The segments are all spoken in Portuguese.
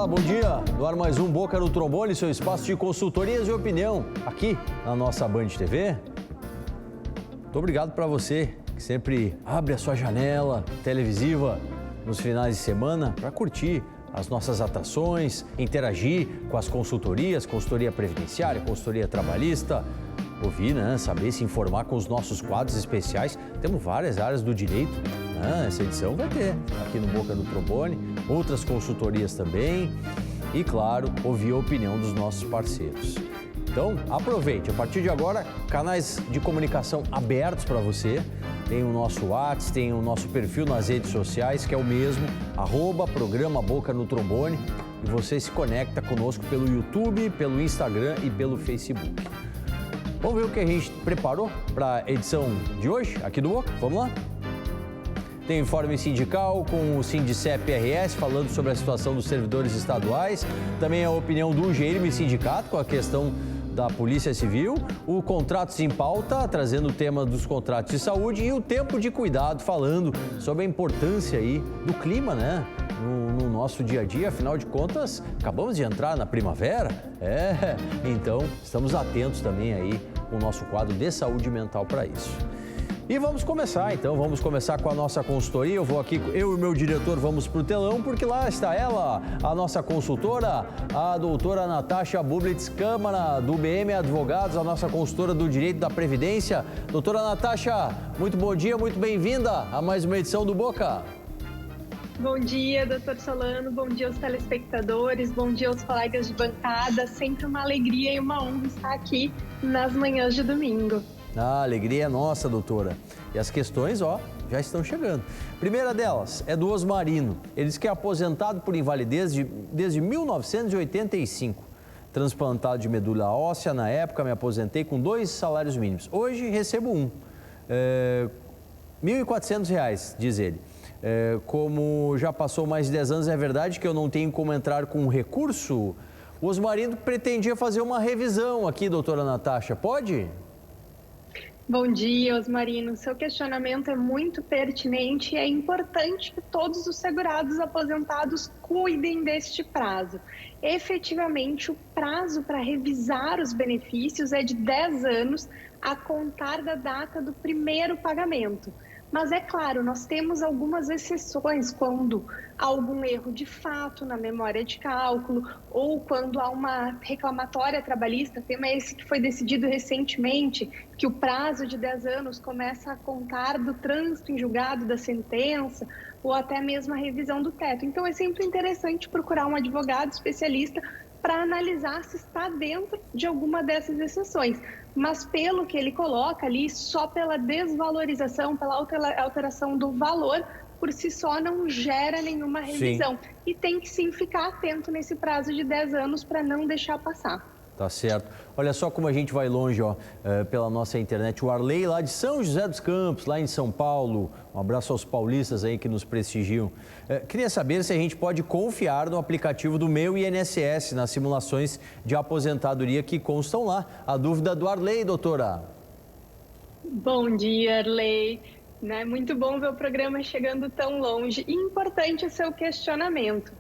Olá, bom dia. No ar mais um Boca no Trombone, seu espaço de consultorias e opinião, aqui na nossa Band TV. Muito obrigado para você que sempre abre a sua janela televisiva nos finais de semana para curtir as nossas atrações, interagir com as consultorias, consultoria previdenciária, consultoria trabalhista, ouvir, né, saber se informar com os nossos quadros especiais. Temos várias áreas do direito, né? Essa edição vai ter aqui no Boca no Trombone, outras consultorias também e, claro, ouvir a opinião dos nossos parceiros. Então, aproveite, a partir de agora, canais de comunicação abertos para você. Tem o nosso WhatsApp, tem o nosso perfil nas redes sociais, que é o mesmo, @programa Boca no Trombone. E você se conecta conosco pelo YouTube, pelo Instagram e pelo Facebook. Vamos ver o que a gente preparou para a edição de hoje, aqui do Boca? Vamos lá? Tem informe sindical com o Sindicep-RS falando sobre a situação dos servidores estaduais. Também a opinião do GIRM Sindicato com a questão da Polícia Civil. O Contratos em Pauta, trazendo o tema dos contratos de saúde. E o Tempo de Cuidado, falando sobre a importância aí do clima, né? No nosso dia a dia, afinal de contas, acabamos de entrar na primavera. Então estamos atentos também aí com o nosso quadro de saúde mental para isso. E vamos começar, então, vamos começar com a nossa consultoria. Eu e o meu diretor vamos para o telão, porque lá está ela, a nossa consultora, a doutora Natasha Bublitz, Câmara do BM Advogados, a nossa consultora do Direito da Previdência. Doutora Natasha, muito bom dia, muito bem-vinda a mais uma edição do Boca. Bom dia, doutor Solano, bom dia aos telespectadores, bom dia aos colegas de bancada. Sempre uma alegria e uma honra estar aqui nas manhãs de domingo. A alegria é nossa, doutora. E as questões, já estão chegando. Primeira delas é do Osmarino. Ele diz que é aposentado por invalidez desde 1985. Transplantado de medula óssea, na época me aposentei com 2 salários mínimos. Hoje recebo um. R$ 1.400, diz ele. Como já passou mais de 10 anos, é verdade que eu não tenho como entrar com um recurso? O Osmarino pretendia fazer uma revisão aqui, doutora Natasha. Pode? Bom dia, Osmarino. Seu questionamento é muito pertinente e é importante que todos os segurados aposentados cuidem deste prazo. Efetivamente, o prazo para revisar os benefícios é de 10 anos a contar da data do primeiro pagamento. Mas é claro, nós temos algumas exceções quando há algum erro de fato na memória de cálculo ou quando há uma reclamatória trabalhista, tema esse que foi decidido recentemente, que o prazo de 10 anos começa a contar do trânsito em julgado da sentença ou até mesmo a revisão do teto. Então é sempre interessante procurar um advogado especialista para analisar se está dentro de alguma dessas exceções. Mas pelo que ele coloca ali, só pela desvalorização, pela alteração do valor, por si só não gera nenhuma revisão. Sim. E tem que sim ficar atento nesse prazo de 10 anos para não deixar passar. Tá certo. Olha só como a gente vai longe, pela nossa internet. O Arley, lá de São José dos Campos, lá em São Paulo. Um abraço aos paulistas aí que nos prestigiam. Queria saber se a gente pode confiar no aplicativo do Meu INSS, nas simulações de aposentadoria que constam lá. A dúvida do Arley, doutora. Bom dia, Arley. Muito bom ver o programa chegando tão longe. E importante o seu questionamento.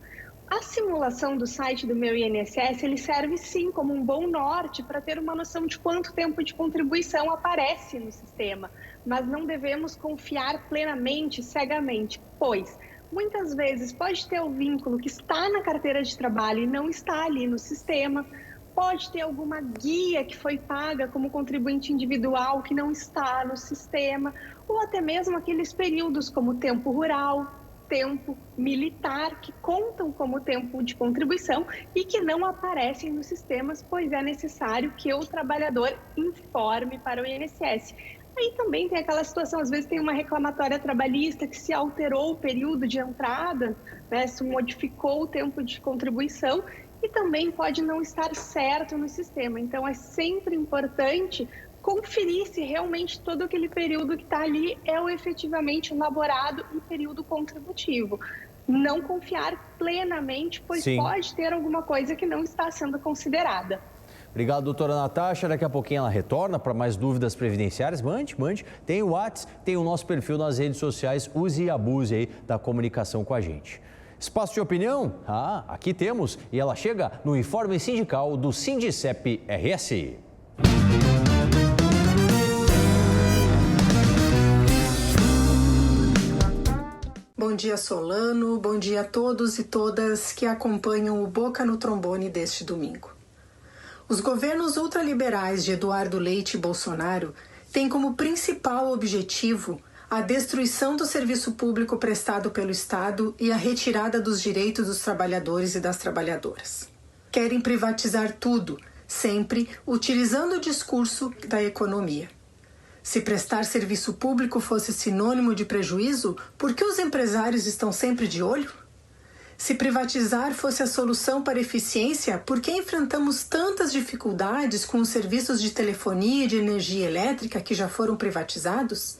A simulação do site do Meu INSS, ele serve sim como um bom norte para ter uma noção de quanto tempo de contribuição aparece no sistema, mas não devemos confiar plenamente, cegamente, pois muitas vezes pode ter o vínculo que está na carteira de trabalho e não está ali no sistema, pode ter alguma guia que foi paga como contribuinte individual que não está no sistema, ou até mesmo aqueles períodos como tempo rural, tempo militar, que contam como tempo de contribuição e que não aparecem nos sistemas, pois é necessário que o trabalhador informe para o INSS. Aí também tem aquela situação, às vezes tem uma reclamatória trabalhista que se alterou o período de entrada, se modificou o tempo de contribuição e também pode não estar certo no sistema. Então é sempre importante conferir se realmente todo aquele período que está ali é o efetivamente elaborado em período contributivo. Não confiar plenamente, pois Sim. pode ter alguma coisa que não está sendo considerada. Obrigado, doutora Natasha. Daqui a pouquinho ela retorna para mais dúvidas previdenciárias. Mande. Tem o WhatsApp, tem o nosso perfil nas redes sociais. Use e abuse aí da comunicação com a gente. Espaço de opinião? Aqui temos. E ela chega no informe sindical do Sindicep-RS. Bom dia, Solano. Bom dia a todos e todas que acompanham o Boca no Trombone deste domingo. Os governos ultraliberais de Eduardo Leite e Bolsonaro têm como principal objetivo a destruição do serviço público prestado pelo Estado e a retirada dos direitos dos trabalhadores e das trabalhadoras. Querem privatizar tudo, sempre utilizando o discurso da economia. Se prestar serviço público fosse sinônimo de prejuízo, por que os empresários estão sempre de olho? Se privatizar fosse a solução para a eficiência, por que enfrentamos tantas dificuldades com os serviços de telefonia e de energia elétrica que já foram privatizados?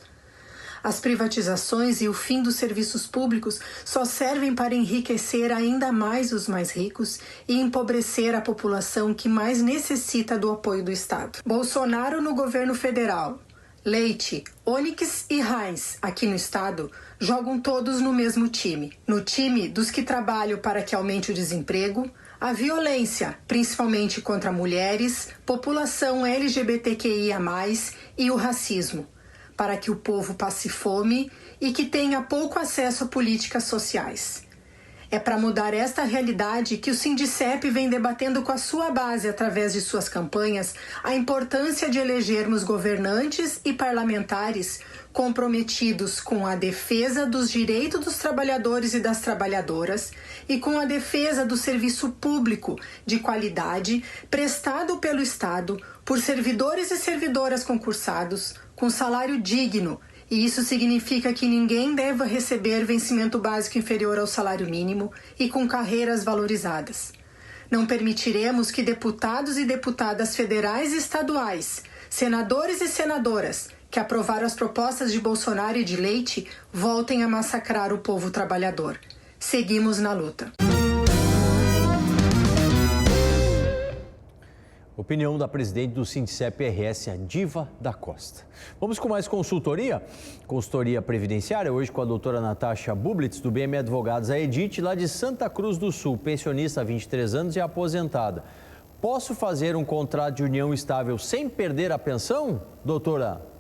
As privatizações e o fim dos serviços públicos só servem para enriquecer ainda mais os mais ricos e empobrecer a população que mais necessita do apoio do Estado. Bolsonaro no governo federal, Leite, Onyx e Heinz, aqui no estado, jogam todos no mesmo time. No time dos que trabalham para que aumente o desemprego, a violência, principalmente contra mulheres, população LGBTQIA+, e o racismo, para que o povo passe fome e que tenha pouco acesso a políticas sociais. É para mudar esta realidade que o Sindicep vem debatendo com a sua base, através de suas campanhas, a importância de elegermos governantes e parlamentares comprometidos com a defesa dos direitos dos trabalhadores e das trabalhadoras e com a defesa do serviço público de qualidade prestado pelo Estado por servidores e servidoras concursados com salário digno. E isso significa que ninguém deva receber vencimento básico inferior ao salário mínimo e com carreiras valorizadas. Não permitiremos que deputados e deputadas federais e estaduais, senadores e senadoras que aprovaram as propostas de Bolsonaro e de Leite voltem a massacrar o povo trabalhador. Seguimos na luta. Opinião da presidente do Sindicep-RS, a Diva da Costa. Vamos com mais consultoria? Consultoria previdenciária, hoje com a doutora Natasha Bublitz, do BM Advogados, a Edith, lá de Santa Cruz do Sul, pensionista há 23 anos e aposentada. Posso fazer um contrato de união estável sem perder a pensão, doutora?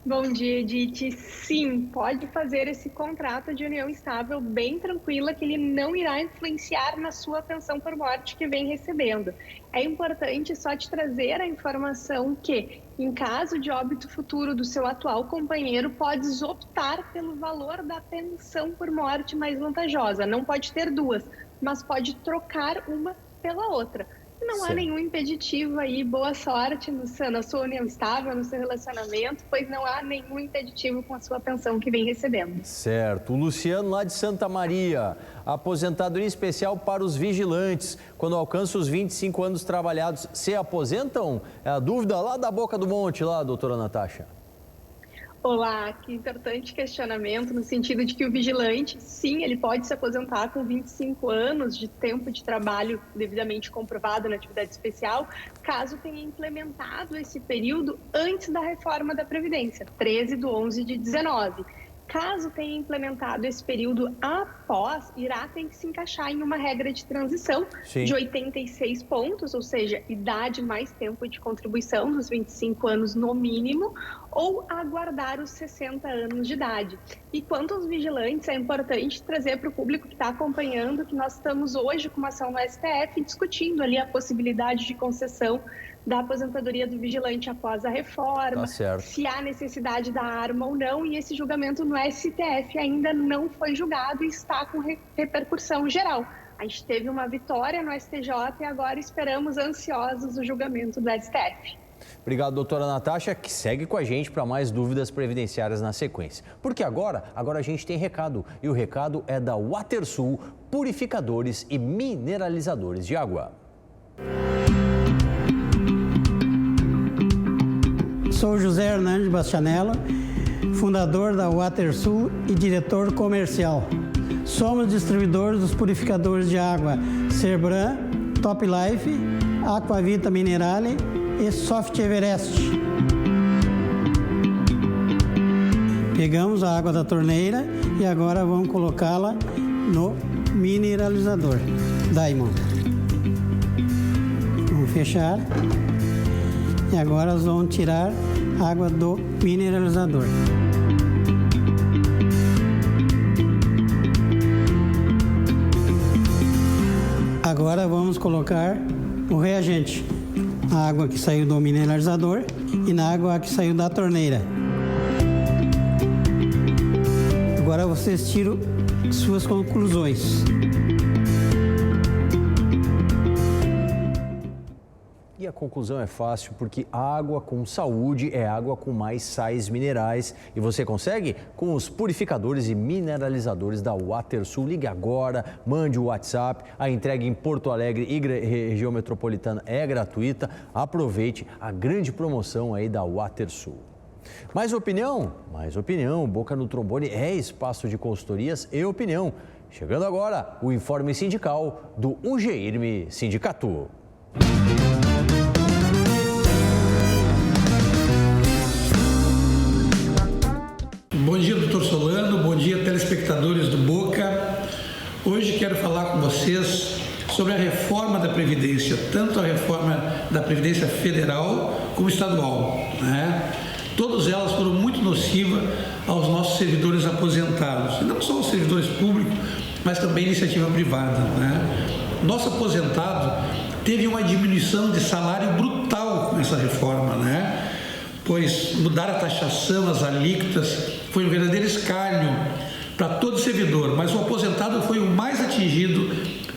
Bom dia, Edith. Sim, pode fazer esse contrato de união estável bem tranquila, que ele não irá influenciar na sua pensão por morte que vem recebendo. É importante só te trazer a informação que, em caso de óbito futuro do seu atual companheiro, podes optar pelo valor da pensão por morte mais vantajosa. Não pode ter duas, mas pode trocar uma pela outra. Não há nenhum impeditivo aí, boa sorte na sua união estável, no seu relacionamento, pois não há nenhum impeditivo com a sua pensão que vem recebendo. Certo. O Luciano, lá de Santa Maria, aposentadoria especial para os vigilantes. Quando alcançam os 25 anos trabalhados, se aposentam? É a dúvida lá da Boca do Monte, lá, doutora Natasha. Olá, que importante questionamento, no sentido de que o vigilante, sim, ele pode se aposentar com 25 anos de tempo de trabalho devidamente comprovado na atividade especial, caso tenha implementado esse período antes da reforma da Previdência, 13/11/19. Caso tenha implementado esse período após, irá ter que se encaixar em uma regra de transição de 86 pontos, ou seja, idade mais tempo de contribuição dos 25 anos no mínimo, ou aguardar os 60 anos de idade. E quanto aos vigilantes, é importante trazer para o público que está acompanhando que nós estamos hoje com uma ação no STF discutindo ali a possibilidade de concessão da aposentadoria do vigilante após a reforma, se há necessidade da arma ou não, e esse julgamento no STF ainda não foi julgado e está com repercussão geral. A gente teve uma vitória no STJ e agora esperamos ansiosos o julgamento do STF. Obrigado, doutora Natasha, que segue com a gente para mais dúvidas previdenciárias na sequência. Porque agora a gente tem recado, e o recado é da WaterSul, purificadores e mineralizadores de água. Sou José Hernandes Bastianello, fundador da WaterSul e diretor comercial. Somos distribuidores dos purificadores de água Cerbran, Top Life, Aquavita Minerale e Soft Everest. Pegamos a água da torneira e agora vamos colocá-la no mineralizador Diamond. Vamos fechar. E agora nós vamos tirar a água do mineralizador. Agora vamos colocar o reagente. A água que saiu do mineralizador e na água que saiu da torneira. Agora vocês tiram suas conclusões. E a conclusão é fácil, porque água com saúde é água com mais sais minerais. E você consegue com os purificadores e mineralizadores da WaterSul. Ligue agora, mande o WhatsApp. A entrega em Porto Alegre e região metropolitana é gratuita. Aproveite a grande promoção aí da WaterSul. Mais opinião? Mais opinião. Boca no Trombone é espaço de consultorias e opinião. Chegando agora o informe sindical do UGIRME Sindicato. Bom dia, doutor Solano. Bom dia, telespectadores do Boca. Hoje quero falar com vocês sobre a reforma da Previdência, tanto a reforma da Previdência Federal como estadual, né? Todas elas foram muito nocivas aos nossos servidores aposentados, e não só os servidores públicos, mas também iniciativa privada, né? Nosso aposentado teve uma diminuição de salário brutal com essa reforma, né? Pois mudar a taxação, as alíquotas, foi um verdadeiro escárnio para todo servidor, mas o aposentado foi o mais atingido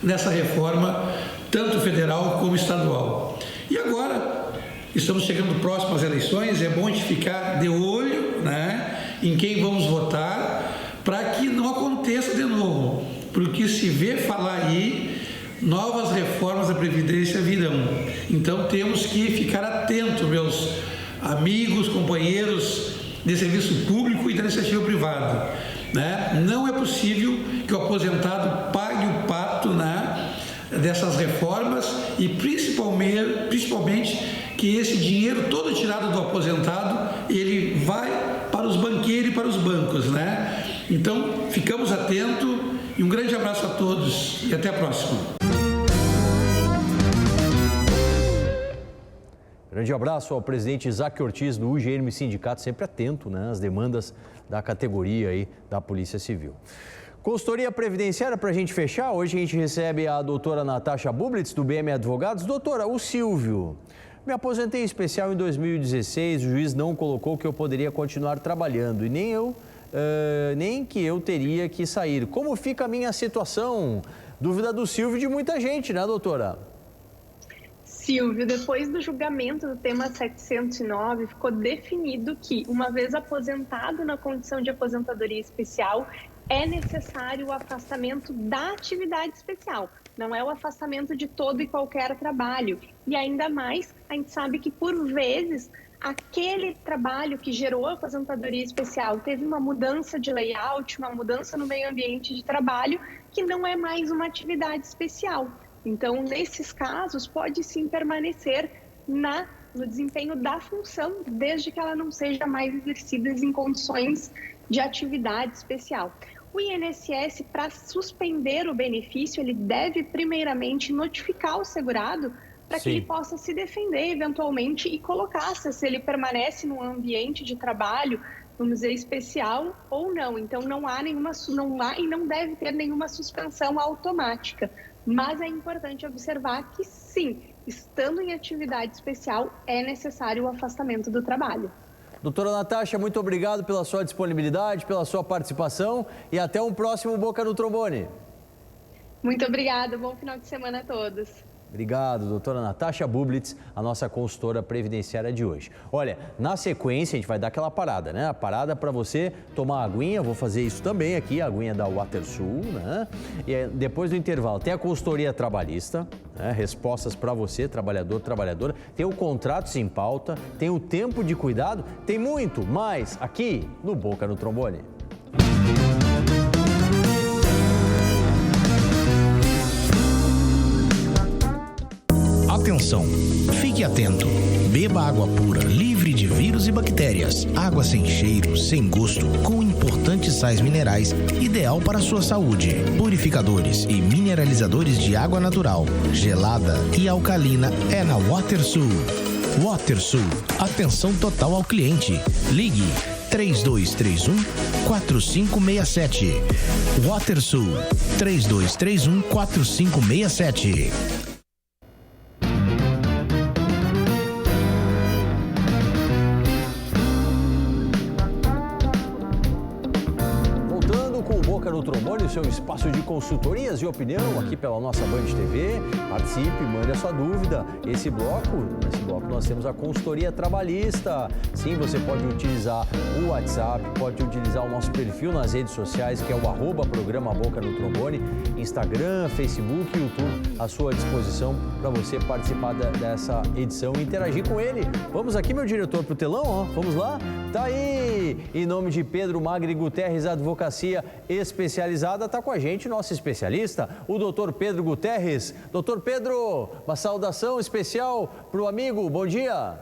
nessa reforma, tanto federal como estadual. E agora, estamos chegando próximo às eleições, é bom a gente ficar de olho, né, em quem vamos votar, para que não aconteça de novo, porque se vê falar aí, novas reformas da Previdência virão. Então temos que ficar atentos, meus amigos, companheiros de serviço público e da iniciativa privada, né? Não é possível que o aposentado pague o pato, né, dessas reformas e principalmente que esse dinheiro todo tirado do aposentado, ele vai para os banqueiros e para os bancos, né? Então, ficamos atentos e um grande abraço a todos e até a próxima. Grande abraço ao presidente Isaac Ortiz do UGIRME Sindicato, sempre atento, né, às demandas da categoria aí da Polícia Civil. Consultoria previdenciária, para a gente fechar, hoje a gente recebe a doutora Natasha Bublitz, do BM Advogados. Doutora, o Silvio, me aposentei em especial em 2016, o juiz não colocou que eu poderia continuar trabalhando e nem que eu teria que sair. Como fica a minha situação? Dúvida do Silvio e de muita gente, né, doutora? Silvio, depois do julgamento do tema 709, ficou definido que, uma vez aposentado na condição de aposentadoria especial, é necessário o afastamento da atividade especial. Não é o afastamento de todo e qualquer trabalho. E ainda mais, a gente sabe que, por vezes, aquele trabalho que gerou a aposentadoria especial teve uma mudança de layout, uma mudança no meio ambiente de trabalho, que não é mais uma atividade especial. Então, nesses casos, pode sim permanecer no desempenho da função, desde que ela não seja mais exercida em condições de atividade especial. O INSS, para suspender o benefício, ele deve primeiramente notificar o segurado para que ele possa se defender eventualmente e colocar se ele permanece num ambiente de trabalho, vamos dizer, especial ou não. Então, não há e não deve ter nenhuma suspensão automática. Mas é importante observar que, sim, estando em atividade especial, é necessário o afastamento do trabalho. Doutora Natasha, muito obrigado pela sua disponibilidade, pela sua participação e até um próximo Boca no Trombone. Muito obrigada, bom final de semana a todos. Obrigado, doutora Natasha Bublitz, a nossa consultora previdenciária de hoje. Olha, na sequência a gente vai dar aquela parada, né? A parada para você tomar aguinha, vou fazer isso também aqui, a aguinha da WaterSul, né? E depois do intervalo tem a consultoria trabalhista, né? Respostas para você, trabalhador, trabalhadora. Tem o Contratos em Pauta, tem o Tempo de Cuidado, tem muito mais aqui no Boca no Trombone. Atenção! Fique atento. Beba água pura, livre de vírus e bactérias. Água sem cheiro, sem gosto, com importantes sais minerais, ideal para a sua saúde. Purificadores e mineralizadores de água natural, gelada e alcalina é na WaterSul. WaterSul. Atenção total ao cliente. Ligue 3231-4567. WaterSul. 3231-4567. No Trombone, o seu espaço de consultorias e opinião aqui pela nossa Band TV. Participe, mande a sua dúvida. Nesse bloco nós temos a consultoria trabalhista. Sim, você pode utilizar o WhatsApp, pode utilizar o nosso perfil nas redes sociais, que é o @programa Boca no Trombone, Instagram, Facebook, YouTube, à sua disposição para você participar dessa edição e interagir com ele. Vamos aqui, meu diretor, pro telão, ó. Vamos lá? Tá aí! Em nome de Pedro Magri Guterres, Advocacia Especializada, está com a gente nosso especialista, o doutor Pedro Guterres. Doutor Pedro, uma saudação especial para o amigo, bom dia.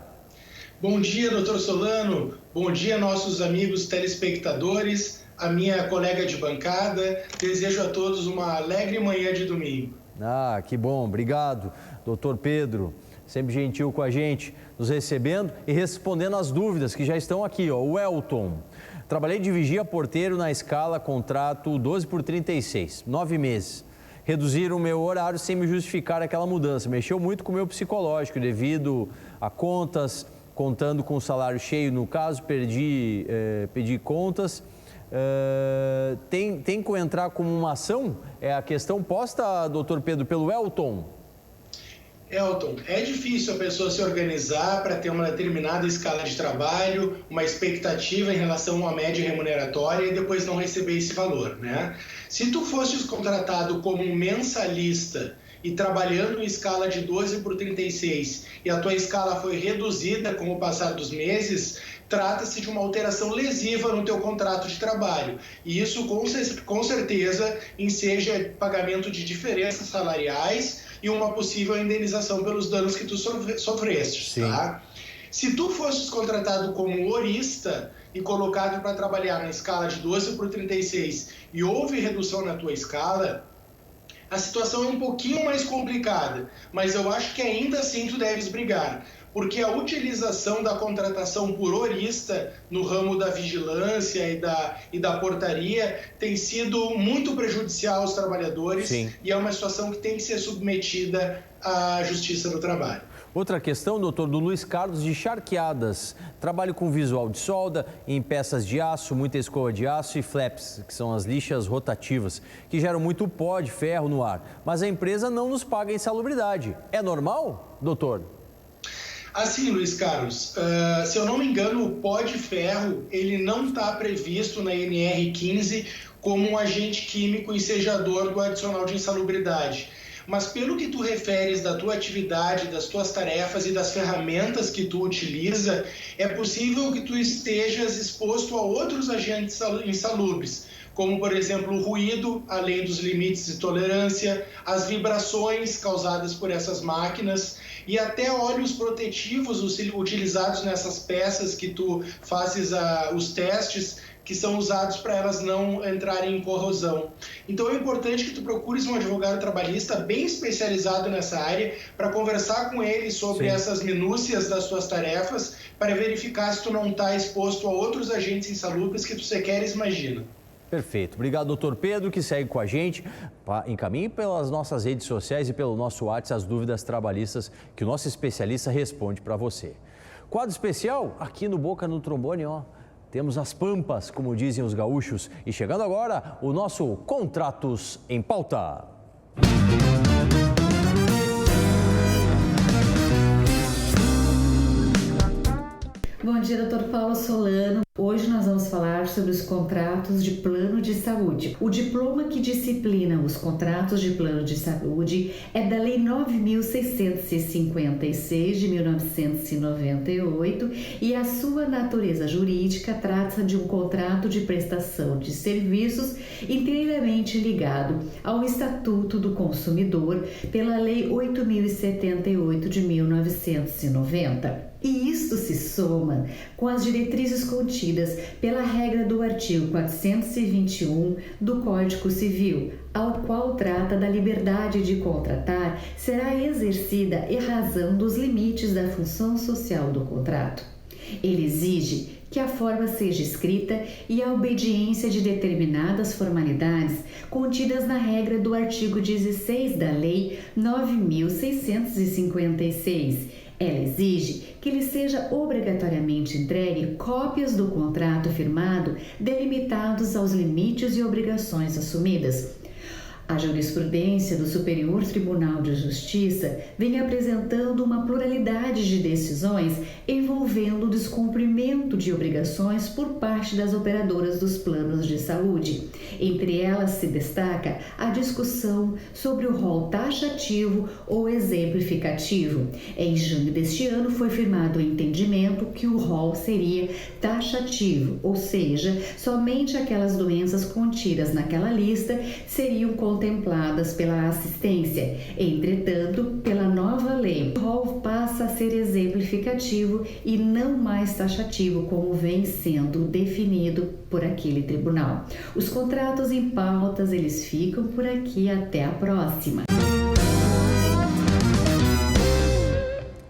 Bom dia, doutor Solano, bom dia, nossos amigos telespectadores, a minha colega de bancada. Desejo a todos uma alegre manhã de domingo. Ah, que bom, obrigado, doutor Pedro. Sempre gentil com a gente, nos recebendo e respondendo as dúvidas que já estão aqui, ó. O Elton. Trabalhei de vigia porteiro na escala contrato 12 por 36, 9 meses. Reduziram o meu horário sem me justificar aquela mudança. Mexeu muito com o meu psicológico devido a contas, contando com o salário cheio. No caso, pedi contas. Tem que entrar como uma ação? É a questão posta, doutor Pedro, pelo Elton. Elton, é difícil a pessoa se organizar para ter uma determinada escala de trabalho, uma expectativa em relação a uma média remuneratória e depois não receber esse valor, né? Se tu fosses contratado como um mensalista e trabalhando em escala de 12 por 36 e a tua escala foi reduzida com o passar dos meses, trata-se de uma alteração lesiva no teu contrato de trabalho. E isso, com certeza, enseja pagamento de diferenças salariais e uma possível indenização pelos danos que tu sofreste, tá? Se tu fosses contratado como horista e colocado para trabalhar na escala de 12 por 36 e houve redução na tua escala, a situação é um pouquinho mais complicada, mas eu acho que ainda assim tu deves brigar, porque a utilização da contratação por horista no ramo da vigilância e da portaria tem sido muito prejudicial aos trabalhadores. Sim. E é uma situação que tem que ser submetida à Justiça do Trabalho. Outra questão, doutor, do Luiz Carlos de Charqueadas. Trabalho com visual de solda em peças de aço, muita escova de aço e flaps, que são as lixas rotativas, que geram muito pó de ferro no ar. Mas a empresa não nos paga insalubridade. É normal, doutor? Assim, Luiz Carlos, se eu não me engano, o pó de ferro ele não está previsto na NR15 como um agente químico ensejador do adicional de insalubridade. Mas pelo que tu referes da tua atividade, das tuas tarefas e das ferramentas que tu utiliza, é possível que tu estejas exposto a outros agentes insalubres, como, por exemplo, o ruído, além dos limites de tolerância, as vibrações causadas por essas máquinas e até óleos protetivos utilizados nessas peças que tu fazes os testes, que são usados para elas não entrarem em corrosão. Então é importante que tu procures um advogado trabalhista bem especializado nessa área para conversar com ele sobre essas minúcias das tuas tarefas, para verificar se tu não está exposto a outros agentes insalubres que tu sequer imagina. Perfeito. Obrigado, doutor Pedro, que segue com a gente. Encaminhe pelas nossas redes sociais e pelo nosso WhatsApp as dúvidas trabalhistas que o nosso especialista responde para você. Quadro especial aqui no Boca no Trombone, ó. Temos as pampas, como dizem os gaúchos. E chegando agora, o nosso Contratos em Pauta. Bom dia, Dr. Paulo Solano. Hoje nós vamos falar sobre os contratos de plano de saúde. O diploma que disciplina os contratos de plano de saúde é da Lei 9.656 de 1998 e a sua natureza jurídica trata de um contrato de prestação de serviços inteiramente ligado ao Estatuto do Consumidor pela Lei 8.078 de 1990. E isto se soma com as diretrizes contidas pela regra do artigo 421 do Código Civil, ao qual trata da liberdade de contratar será exercida em razão dos limites da função social do contrato. Ele exige que a forma seja escrita e a obediência de determinadas formalidades contidas na regra do artigo 16 da Lei 9.656. Ela exige que lhe seja obrigatoriamente entregue cópias do contrato firmado delimitados aos limites e obrigações assumidas. A jurisprudência do Superior Tribunal de Justiça vem apresentando uma pluralidade de decisões envolvendo o descumprimento de obrigações por parte das operadoras dos planos de saúde. Entre elas se destaca a discussão sobre o rol taxativo ou exemplificativo. Em junho deste ano foi firmado o entendimento que o rol seria taxativo, ou seja, somente aquelas doenças contidas naquela lista seriam contempladas pela assistência. Entretanto, pela nova lei, o rol passa a ser exemplificativo e não mais taxativo, como vem sendo definido por aquele tribunal. Os contratos em pautas, eles ficam por aqui. Até a próxima.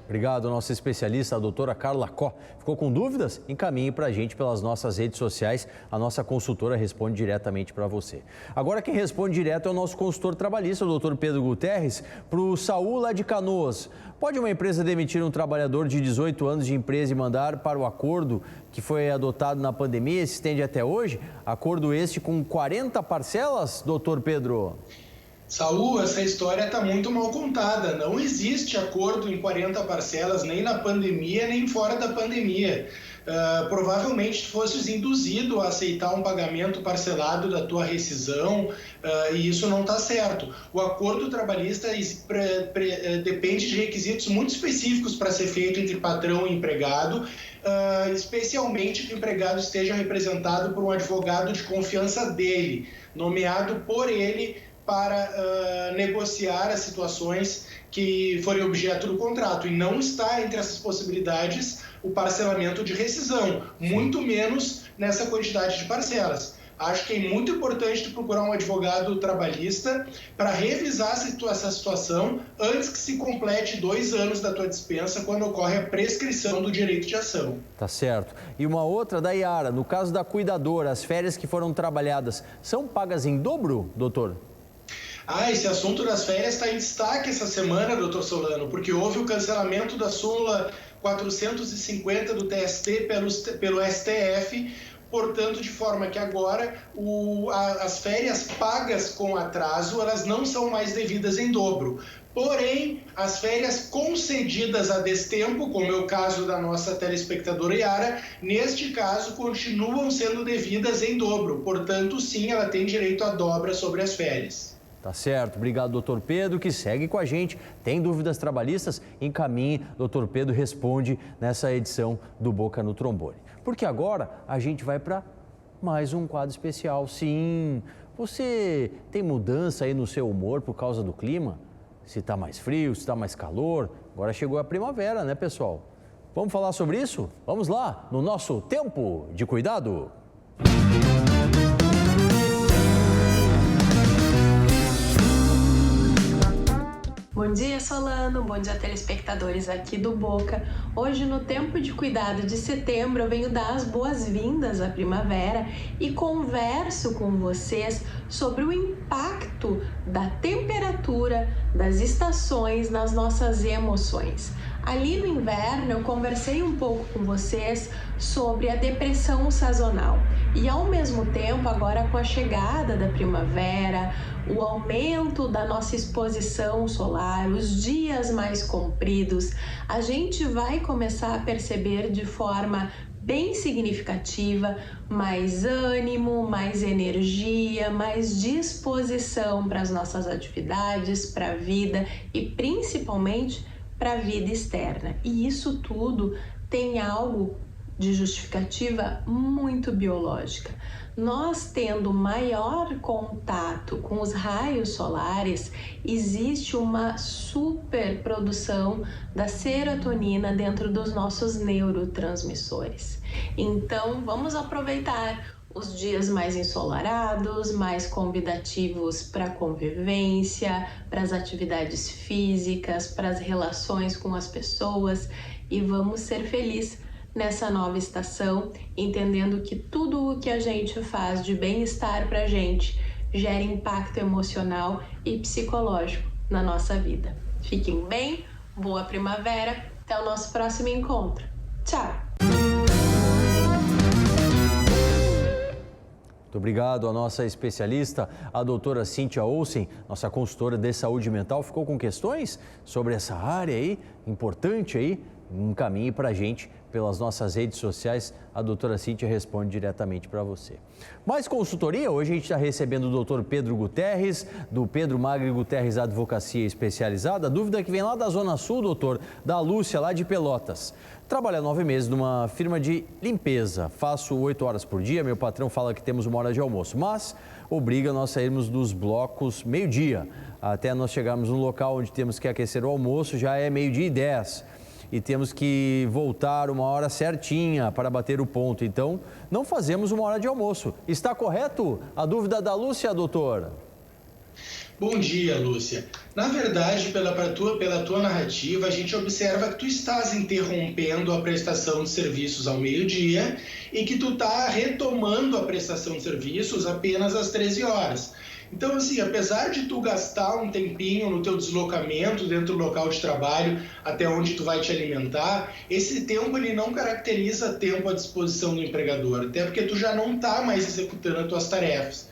Obrigado, nossa especialista, a doutora Carla Có. Ficou com dúvidas? Encaminhe para a gente pelas nossas redes sociais. A nossa consultora responde diretamente para você. Agora quem responde direto é o nosso consultor trabalhista, o doutor Pedro Guterres, para o Saúl lá de Canoas. Pode uma empresa demitir um trabalhador de 18 anos de empresa e mandar para o acordo que foi adotado na pandemia e se estende até hoje? Acordo este com 40 parcelas, doutor Pedro? Saúl, essa história está muito mal contada. Não existe acordo em 40 parcelas, nem na pandemia, nem fora da pandemia. Provavelmente fosses induzido a aceitar um pagamento parcelado da tua rescisão e isso não está certo. O acordo trabalhista depende de requisitos muito específicos para ser feito entre patrão e empregado, especialmente que o empregado esteja representado por um advogado de confiança dele, nomeado por ele para negociar as situações que forem objeto do contrato. E não está entre essas possibilidades o parcelamento de rescisão, muito menos nessa quantidade de parcelas. Acho que é muito importante procurar um advogado trabalhista para revisar essa situação antes que se complete 2 anos da tua dispensa, quando ocorre a prescrição do direito de ação. Tá certo. E uma outra da Yara, no caso da cuidadora, as férias que foram trabalhadas são pagas em dobro, doutor? Esse assunto das férias está em destaque essa semana, doutor Solano, porque houve o cancelamento da súmula 450 do TST pelo STF, portanto, de forma que agora as férias pagas com atraso, elas não são mais devidas em dobro. Porém, as férias concedidas a destempo, como é o caso da nossa telespectadora Yara, neste caso continuam sendo devidas em dobro. Portanto, sim, ela tem direito à dobra sobre as férias. Tá certo. Obrigado, doutor Pedro, que segue com a gente. Tem dúvidas trabalhistas? Encaminhe. Doutor Pedro responde nessa edição do Boca no Trombone. Porque agora a gente vai para mais um quadro especial. Sim, você tem mudança aí no seu humor por causa do clima? Se está mais frio, se está mais calor. Agora chegou a primavera, né, pessoal? Vamos falar sobre isso? Vamos lá, no nosso Tempo de Cuidado. Bom dia, Solano. Bom dia, telespectadores aqui do Boca. Hoje, no Tempo de Cuidado de setembro, eu venho dar as boas-vindas à primavera e converso com vocês sobre o impacto da temperatura, das estações nas nossas emoções. Ali no inverno eu conversei um pouco com vocês sobre a depressão sazonal. E ao mesmo tempo, agora com a chegada da primavera, o aumento da nossa exposição solar, os dias mais compridos, a gente vai começar a perceber de forma bem significativa mais ânimo, mais energia, mais disposição para as nossas atividades, para a vida e principalmente para a vida externa. E isso tudo tem algo de justificativa muito biológica. Nós tendo maior contato com os raios solares, existe uma superprodução da serotonina dentro dos nossos neurotransmissores. Então, vamos aproveitar os dias mais ensolarados, mais convidativos para a convivência, para as atividades físicas, para as relações com as pessoas e vamos ser felizes nessa nova estação, entendendo que tudo o que a gente faz de bem-estar para a gente gera impacto emocional e psicológico na nossa vida. Fiquem bem, boa primavera, até o nosso próximo encontro. Tchau! Muito obrigado à nossa especialista, a doutora Cíntia Olsen, nossa consultora de saúde mental. Ficou com questões sobre essa área aí, importante aí? Encaminhe para a gente pelas nossas redes sociais, a doutora Cíntia responde diretamente para você. Mais consultoria, hoje a gente está recebendo o doutor Pedro Guterres, do Pedro Magri Guterres Advocacia Especializada. A dúvida que vem lá da Zona Sul, doutor, da Lúcia, lá de Pelotas. Trabalho há 9 meses numa firma de limpeza, faço 8 horas por dia, meu patrão fala que temos 1 hora de almoço, mas obriga nós a sairmos dos blocos meio-dia, até nós chegarmos no local onde temos que aquecer o almoço, já é 12:10. E temos que voltar 1 hora certinha para bater o ponto. Então, não fazemos 1 hora de almoço. Está correto? A dúvida da Lúcia, doutora? Bom dia, Lúcia. Na verdade, pela tua narrativa, a gente observa que tu estás interrompendo a prestação de serviços ao meio-dia e que tu está retomando a prestação de serviços apenas às 13 horas. Então, assim, apesar de tu gastar um tempinho no teu deslocamento dentro do local de trabalho até onde tu vai te alimentar, esse tempo ele não caracteriza tempo à disposição do empregador, até porque tu já não está mais executando as tuas tarefas.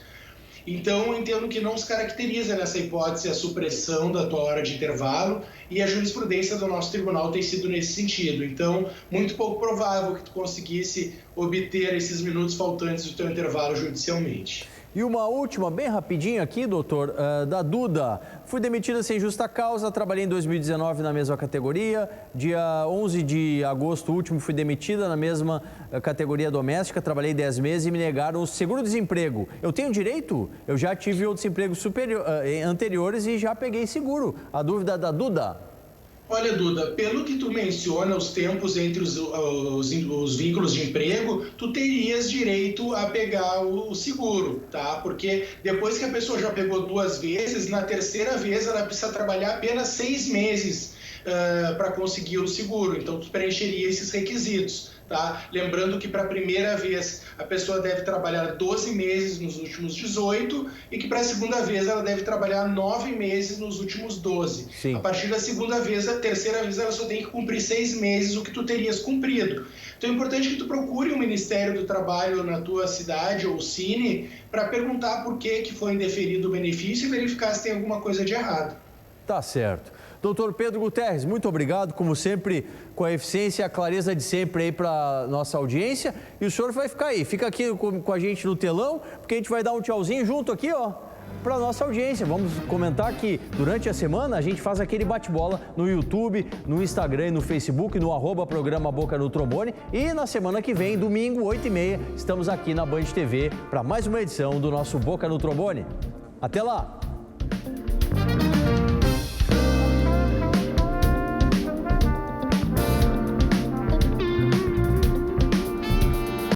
Então, eu entendo que não se caracteriza nessa hipótese a supressão da tua hora de intervalo e a jurisprudência do nosso tribunal tem sido nesse sentido. Então, muito pouco provável que tu conseguisse obter esses minutos faltantes do teu intervalo judicialmente. E uma última, bem rapidinho aqui, doutor, da Duda. Fui demitida sem justa causa, trabalhei em 2019 na mesma categoria. Dia 11 de agosto último fui demitida na mesma categoria doméstica, trabalhei 10 meses e me negaram o seguro-desemprego. Eu tenho direito? Eu já tive outros empregos anteriores e já peguei seguro. A dúvida da Duda. Olha, Duda, pelo que tu menciona, os tempos entre os vínculos de emprego, tu terias direito a pegar o seguro, tá? Porque depois que a pessoa já pegou 2 vezes, na terceira vez ela precisa trabalhar apenas 6 meses para conseguir o seguro. Então, tu preencheria esses requisitos, tá? Lembrando que para a primeira vez a pessoa deve trabalhar 12 meses nos últimos 18 e que para a segunda vez ela deve trabalhar 9 meses nos últimos 12. Sim. A partir da segunda vez, a terceira vez, ela só tem que cumprir 6 meses, o que tu terias cumprido. Então é importante que tu procure o Ministério do Trabalho na tua cidade ou o Cine para perguntar por que foi indeferido o benefício e verificar se tem alguma coisa de errado. Tá certo. Doutor Pedro Guterres, muito obrigado, como sempre, com a eficiência e a clareza de sempre aí para nossa audiência. E o senhor vai ficar aí, fica aqui com a gente no telão, porque a gente vai dar um tchauzinho junto aqui, ó, para nossa audiência. Vamos comentar que durante a semana a gente faz aquele bate-bola no YouTube, no Instagram e no Facebook, no @programa Boca no Trombone. E na semana que vem, domingo, 8h30, estamos aqui na Band TV para mais uma edição do nosso Boca no Trombone. Até lá!